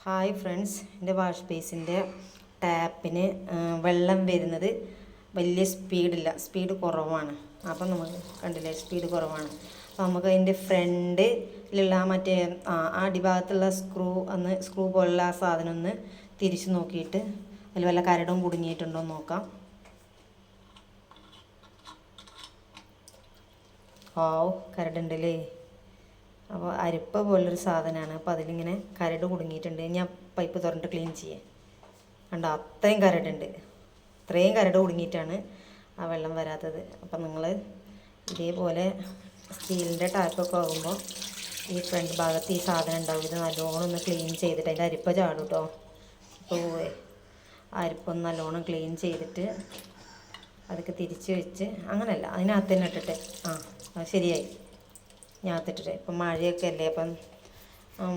Hi friends, എൻ്റെ wash ബേസിൻ്റെ ടാപ്പിന് വെള്ളം വരുന്നത് വലിയ സ്പീഡ് കുറവാണ്. അപ്പം നമുക്ക് കണ്ടില്ലേ, സ്പീഡ് കുറവാണ്. അപ്പോൾ നമുക്ക് അതിൻ്റെ ഫ്രണ്ടിലുള്ള മറ്റേ അടിഭാഗത്തുള്ള സ്ക്രൂ പോലുള്ള ആ സാധനം ഒന്ന് തിരിച്ച് നോക്കിയിട്ട് അതിൽ വല്ല കരടും കുടുങ്ങിയിട്ടുണ്ടോ എന്ന് നോക്കാം. കരടുണ്ടല്ലേ. അപ്പോൾ അരിപ്പ പോലൊരു സാധനമാണ്. അപ്പോൾ അതിലിങ്ങനെ കരട് കുടുങ്ങിയിട്ടുണ്ട്. ഞാൻ പൈപ്പ് തുറന്നിട്ട് ക്ലീൻ ചെയ്യാം. കണ്ടോ, അത്രയും കരടുണ്ട്. ഇത്രയും കരട് കുടുങ്ങിയിട്ടാണ് ആ വെള്ളം വരാത്തത്. അപ്പം നിങ്ങൾ ഇതേപോലെ സ്റ്റീലിൻ്റെ ടാപ്പൊക്കെ ആകുമ്പോൾ ഈ ഫ്രണ്ട് ഭാഗത്ത് ഈ സാധനം ഉണ്ടാവും. ഇത് നല്ലോണം ഒന്ന് ക്ലീൻ ചെയ്തിട്ട് അതിൻ്റെ അരിപ്പ ചാടും കേട്ടോ. അപ്പോൾ അരിപ്പൊന്ന് നല്ലോണം ക്ലീൻ ചെയ്തിട്ട് അതൊക്കെ തിരിച്ച് വെച്ച്, അങ്ങനെയല്ല, അതിനകത്ത് തന്നെ ഇട്ടിട്ട് അത് ശരിയായി. ഞാത്തിട്ടിട്ട് ഇപ്പം മഴയൊക്കെ അല്ലേ, അപ്പം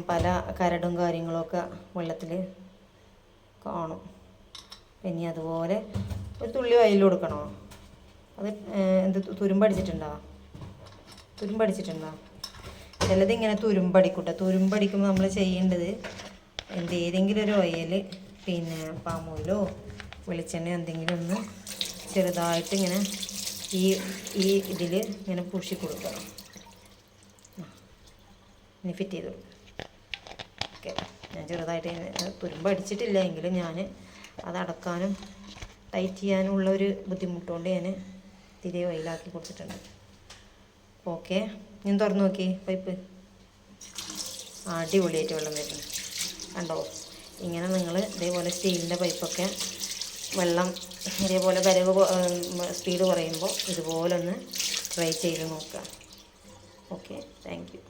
പല കരടും കാര്യങ്ങളൊക്കെ വെള്ളത്തിൽ കാണും. പിന്നെ അതുപോലെ ഒരു തുള്ളി വയലിൽ കൊടുക്കണോ? അത് തുരുമ്പടിച്ചിട്ടുണ്ടോ? ചിലത് ഇങ്ങനെ തുരുമ്പടിക്കൂട്ടോ. തുരുമ്പടിക്കുമ്പോൾ നമ്മൾ ചെയ്യേണ്ടത് ഏതെങ്കിലും ഒരു ഓയിൽ, പിന്നെ പാം ഓയിലോ വെളിച്ചെണ്ണ എന്തെങ്കിലും ഒന്ന് ചെറുതായിട്ട് ഇങ്ങനെ ഈ ഇതിൽ ഇങ്ങനെ പൂശി കൊടുക്കണം. ഇനി ഫിറ്റ് ചെയ്ത് കൊടുക്കും. ഓക്കെ, ഞാൻ ചെറുതായിട്ട് തുരുമ്പടിച്ചിട്ടില്ല എങ്കിലും ഞാൻ അത് അടക്കാനും ടൈറ്റ് ചെയ്യാനുള്ള ഒരു ബുദ്ധിമുട്ടുകൊണ്ട് ഞാൻ തിരെ ഓയിലാക്കി കൊടുത്തിട്ടുണ്ട്. ഓക്കെ, ഞാൻ തുറന്നു നോക്കി. പൈപ്പ് അടിപൊളിയായിട്ട് വെള്ളം വരുന്നു കണ്ടോ. ഇങ്ങനെ നിങ്ങൾ ഇതേപോലെ സ്റ്റീലിൻ്റെ പൈപ്പൊക്കെ വെള്ളം ഇതേപോലെ സ്പീഡ് കുറയുമ്പോൾ ഇതുപോലെ ഒന്ന് ട്രൈ ചെയ്ത് നോക്കുക. Okay, thank you.